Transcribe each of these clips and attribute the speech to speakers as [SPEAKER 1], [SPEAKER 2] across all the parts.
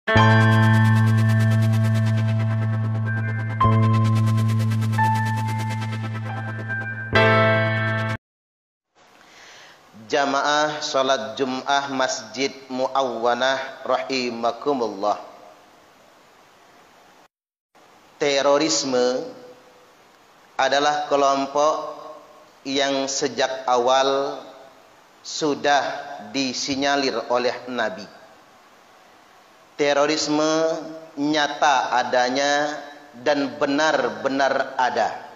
[SPEAKER 1] Jamaah salat Jum'ah Masjid Muawwanah rahimakumullah. Terorisme adalah kelompok yang sejak awal sudah disinyalir oleh Nabi. Terorisme nyata adanya dan benar-benar ada.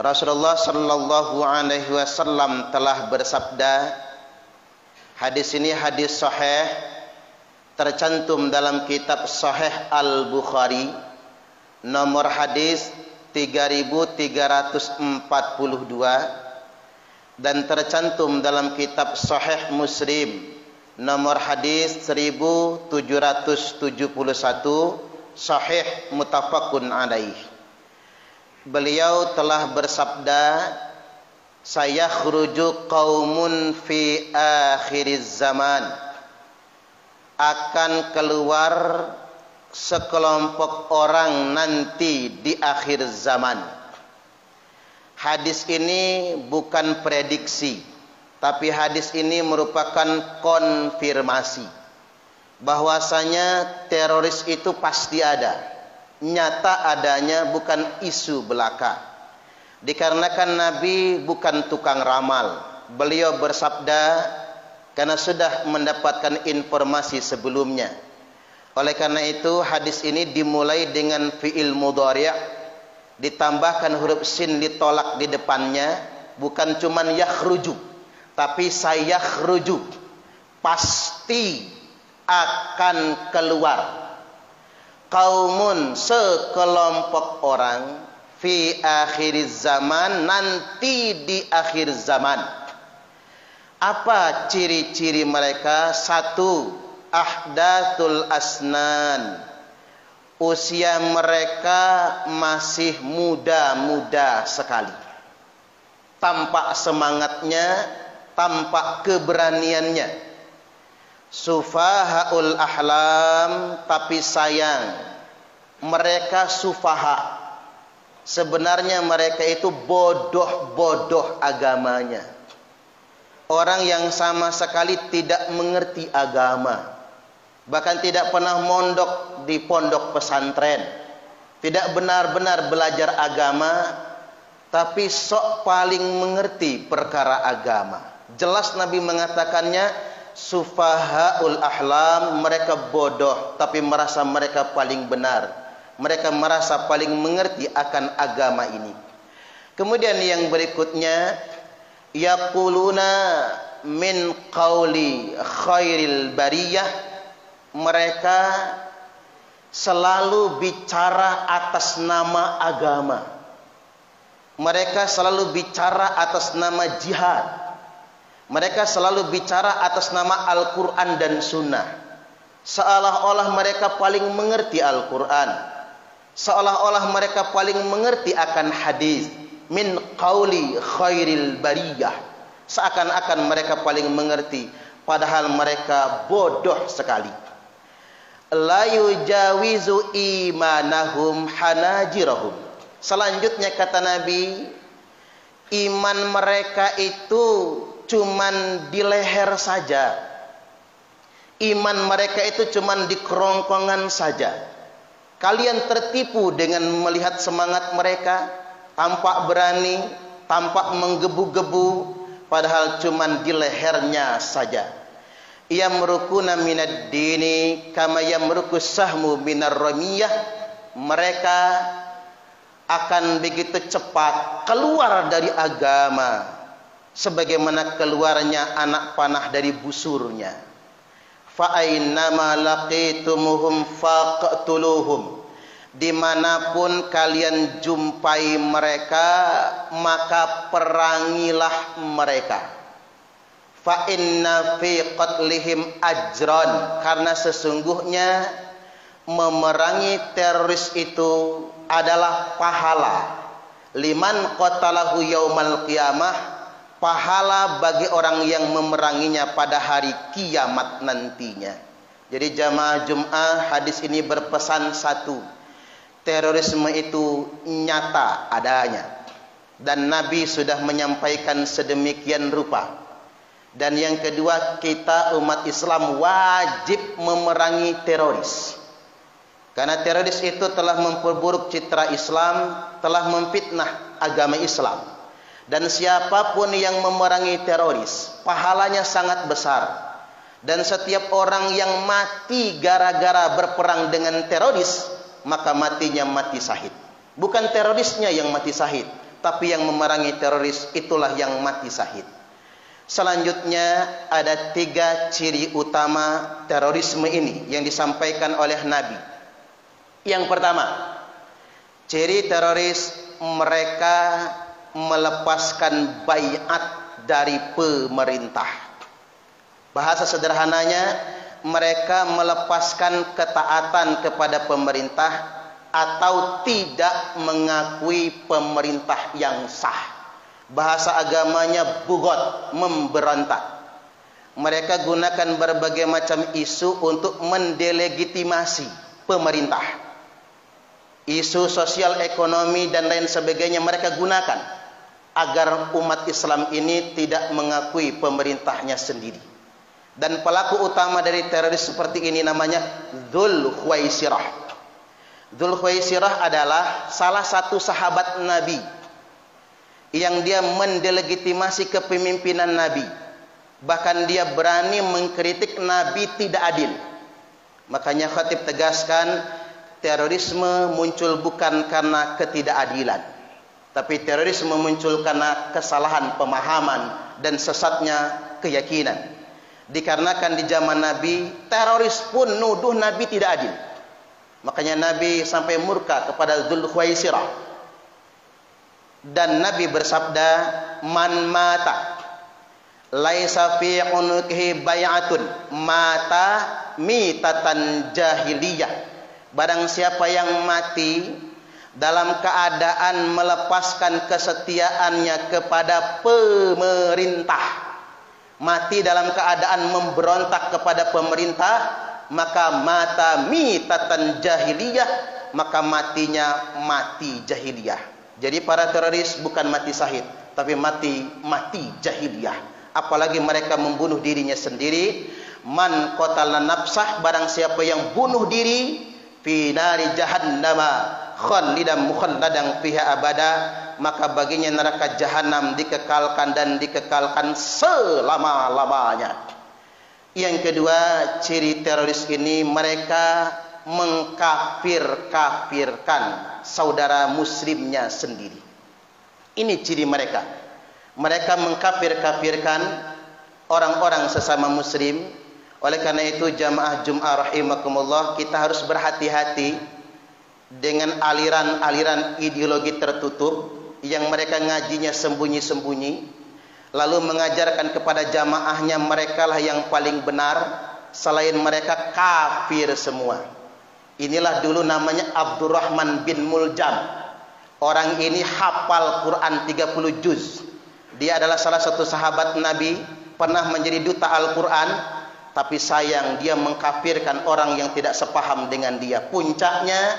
[SPEAKER 1] Rasulullah sallallahu alaihi wasallam telah bersabda, hadis ini hadis sahih, tercantum dalam kitab Sahih Al-Bukhari, nomor hadis 3342, dan tercantum dalam kitab Sahih Muslim, nomor hadis 1771, sahih muttafaqun alaih. Beliau telah bersabda, sayakhruju qaumun fi akhiriz zaman, akan keluar sekelompok orang nanti di akhir zaman. Hadis ini bukan prediksi, tapi hadis ini merupakan konfirmasi bahwasanya teroris itu pasti ada. Nyata adanya, bukan isu belaka. Dikarenakan Nabi bukan tukang ramal. Beliau bersabda karena sudah mendapatkan informasi sebelumnya. Oleh karena itu hadis ini dimulai dengan fi'il mudhari', ditambahkan huruf sin ditolak di depannya, bukan cuman yakhruju, tapi sayakhruju, pasti akan keluar. Kaumun, sekelompok orang, fi akhir zaman, nanti di akhir zaman. Apa ciri-ciri mereka? Satu, ahdathul asnan, usia mereka masih muda-muda sekali. Tampak semangatnya, tampak keberaniannya. Sufahaul ahlam, tapi sayang mereka sufaha. Sebenarnya mereka itu bodoh-bodoh agamanya. Orang yang sama sekali tidak mengerti agama, bahkan tidak pernah mondok di pondok pesantren, tidak benar-benar belajar agama, tapi sok paling mengerti perkara agama. Jelas Nabi mengatakannya, sufahaul ahlam, mereka bodoh tapi merasa mereka paling benar. Mereka merasa paling mengerti akan agama ini. Kemudian yang berikutnya, yaquluna min qauli khairil bariyah, mereka selalu bicara atas nama agama. Mereka selalu bicara atas nama jihad. Mereka selalu bicara atas nama Al-Quran dan Sunnah. Seolah-olah mereka paling mengerti Al-Quran, seolah-olah mereka paling mengerti akan hadis. Min qauli khairil bariyah, seakan-akan mereka paling mengerti, padahal mereka bodoh sekali. La yujawizu imanahum hanajirahum. Selanjutnya kata Nabi, iman mereka itu cuman di leher saja. Iman mereka itu cuman di kerongkongan saja. Kalian tertipu dengan melihat semangat mereka, tampak berani, tampak menggebu-gebu, padahal cuman di lehernya saja. Yamrukuna minad dini kama yamrukus sahmu minar ramiyah. Mereka akan begitu cepat keluar dari agama sebagaimana keluarnya anak panah dari busurnya. Fa ainnama laqitumuhum faqtuluhum. Dimanapun kalian jumpai mereka, maka perangilah mereka. Fa inna fi qatlihim ajran, karena sesungguhnya memerangi teroris itu adalah pahala. Liman qatalahu yaumal qiyamah, pahala bagi orang yang memeranginya pada hari kiamat nantinya. Jadi jamaah Jum'ah, hadis ini berpesan satu, terorisme itu nyata adanya, dan Nabi sudah menyampaikan sedemikian rupa. Dan yang kedua, kita umat Islam wajib memerangi teroris, karena teroris itu telah memperburuk citra Islam, telah memfitnah agama Islam. Dan siapapun yang memerangi teroris, pahalanya sangat besar. Dan setiap orang yang mati gara-gara berperang dengan teroris, maka matinya mati syahid. Bukan terorisnya yang mati syahid, tapi yang memerangi teroris itulah yang mati syahid. Selanjutnya ada 3 ciri utama terorisme ini yang disampaikan oleh Nabi. Yang pertama, ciri teroris, mereka melepaskan baiat dari pemerintah. Bahasa sederhananya, mereka melepaskan ketaatan kepada pemerintah atau tidak mengakui pemerintah yang sah. Bahasa agamanya bugot, memberontak. Mereka gunakan berbagai macam isu untuk mendelegitimasi pemerintah. Isu sosial, ekonomi dan lain sebagainya mereka gunakan agar umat Islam ini tidak mengakui pemerintahnya sendiri. Dan pelaku utama dari teroris seperti ini namanya Dzul Khuwaisirah. Dzul Khuwaisirah adalah salah satu sahabat Nabi yang dia mendelegitimasi kepemimpinan Nabi. Bahkan dia berani mengkritik Nabi tidak adil. Makanya khatib tegaskan, terorisme muncul bukan karena ketidakadilan, tapi terorisme muncul karena kesalahan pemahaman dan sesatnya keyakinan. Dikarenakan di zaman Nabi, teroris pun nuduh Nabi tidak adil. Makanya Nabi sampai murka kepada Dzul Khuwaisirah. Dan Nabi bersabda, man mata laisa fi unuqihi bai'atun mata mitatan jahiliyah. Barang siapa yang mati dalam keadaan melepaskan kesetiaannya kepada pemerintah, mati dalam keadaan memberontak kepada pemerintah, maka mata mitatan jahiliyah, maka matinya mati jahiliyah. Jadi para teroris bukan mati syahid, tapi mati jahiliyah. Apalagi mereka membunuh dirinya sendiri. Man qatala nafsah, barang siapa yang bunuh diri, fi nari jahannama khalidan mukhalladan fiha abada, maka baginya neraka jahanam dikekalkan dan dikekalkan selama-lamanya. Yang kedua, ciri teroris ini, mereka mengkafir-kafirkan saudara muslimnya sendiri. Ini ciri mereka. Mereka mengkafir-kafirkan orang-orang sesama muslim. Oleh karena itu jamaah Jum'ah rahimakumullah, kita harus berhati-hati dengan aliran-aliran ideologi tertutup yang mereka ngajinya sembunyi-sembunyi, lalu mengajarkan kepada jamaahnya mereka lah yang paling benar, selain mereka kafir semua. Inilah dulu namanya Abdurrahman bin Muljam. Orang ini hafal Quran 30 juz. Dia adalah salah satu sahabat Nabi, pernah menjadi duta Al-Quran, tapi sayang dia mengkafirkan orang yang tidak sepaham dengan dia. Puncaknya,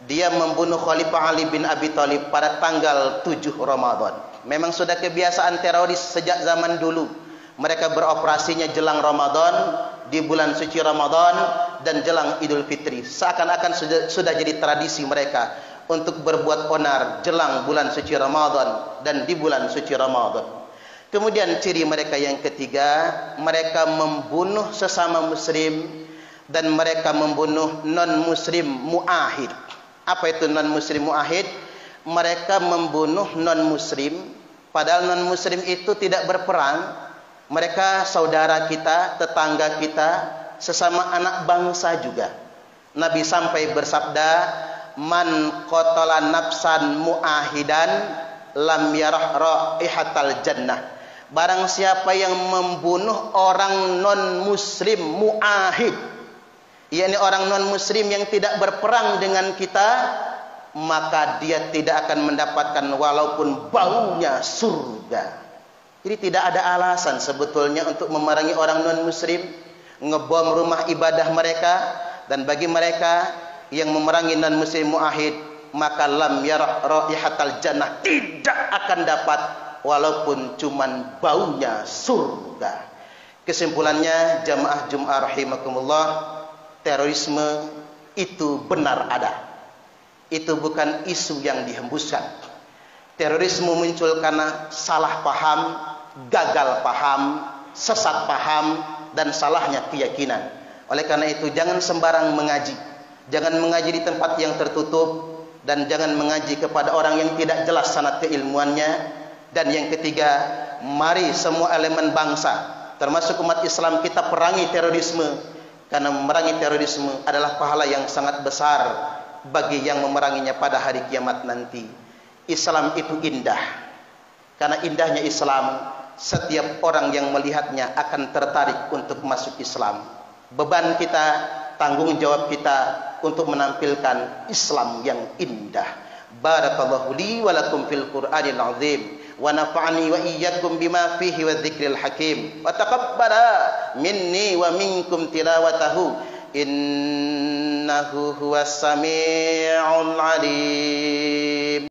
[SPEAKER 1] dia membunuh Khalifah Ali bin Abi Thalib pada tanggal 7 Ramadan. Memang sudah kebiasaan teroris sejak zaman dulu. Mereka beroperasinya jelang Ramadan, di bulan suci Ramadan, dan jelang Idul Fitri. Seakan-akan sudah jadi tradisi mereka untuk berbuat onar jelang bulan suci Ramadan dan di bulan suci Ramadan. Kemudian ciri mereka yang ketiga, mereka membunuh sesama muslim dan mereka membunuh non-muslim mu'ahid. Apa itu non-muslim mu'ahid? Mereka membunuh non-muslim, padahal non-muslim itu tidak berperang. Mereka saudara kita, tetangga kita, sesama anak bangsa juga. Nabi sampai bersabda, man qatala nafsan mu'ahidan lam yarah raihatal jannah. Barang siapa yang membunuh orang non-muslim mu'ahid, yakni orang non-muslim yang tidak berperang dengan kita, maka dia tidak akan mendapatkan walaupun baunya surga. Jadi tidak ada alasan sebetulnya untuk memerangi orang non-muslim. ngebom rumah ibadah mereka. Dan bagi mereka yang memerangi non-muslim muahid, maka lam yarah raihatal jannah, tidak akan dapat walaupun cuman baunya surga. Kesimpulannya, jamaah Jum'ah rahimakumullah, terorisme itu benar ada. Itu bukan isu yang dihembuskan. Terorisme muncul karena salah paham, gagal paham, sesat paham, dan salahnya keyakinan. Oleh karena itu, jangan sembarang mengaji. Jangan mengaji di tempat yang tertutup, dan jangan mengaji kepada orang yang tidak jelas sanad keilmuannya. Dan yang ketiga, mari semua elemen bangsa, termasuk umat Islam, kita perangi terorisme. Karena memerangi terorisme adalah pahala yang sangat besar bagi yang memeranginya pada hari kiamat nanti. Islam itu indah. Karena indahnya Islam, setiap orang yang melihatnya akan tertarik untuk masuk Islam. Beban kita, tanggung jawab kita untuk menampilkan Islam yang indah. Barakallahu li wa lakum fil Qur'anil azim, wa nafa'ani wa iyyakum bima fihi wa dzikril hakim, wa taqabbala minni wa minkum tilawatahu, innahu huwas sami'ul alim.